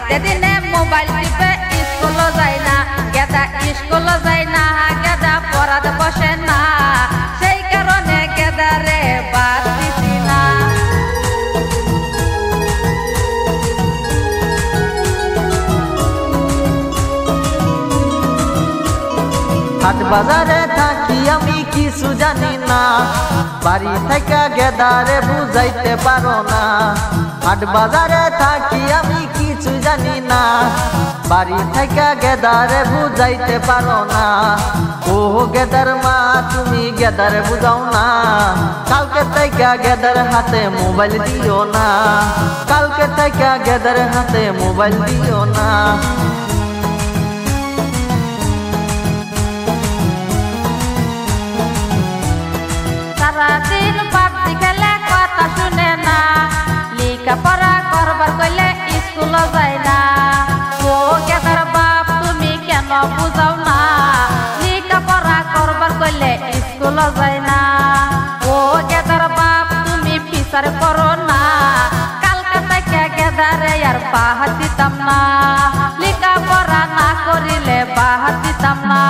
রাইতে দিনে মোবাইল টিপে স্কুল যায় না, গেদা স্কুল যায় না, গেদা পড়াতে বসে না, সেই কারণে গেদারে বাদ দিছি না। হাট বাজারে থাকি আমি কিছু জানি না, বাড়ি থেকে গেদারে বুঝাইতে পারো না। হাট বাজারে থাকি আমি কিছু জানি না, বাড়ি থেকে গেদারে বুঝাইতে পারো না। ও গেদার মা তুমি গেদারে বুঝাও না, কালকে থেকে গেদার হাতে মোবাইল দিও না, কালকে থেকে গেদার হাতে মোবাইল দিও না। সারাদিন পাবজি খেলে কথা শুনে না, লেখাপড়া করবার কইলে স্কুল যায় না। ও গেদার বাপ তুমি কেন বুঝাও না, লেখাপড়া করবার কইলে স্কুল যায় না। ও গেদার বাপ তুমি বিচার করো না, কালকা থেকে গেদারে আর বাহাত দিতাম না, লেখাপড়া না করিলে বাহাত দিতাম না।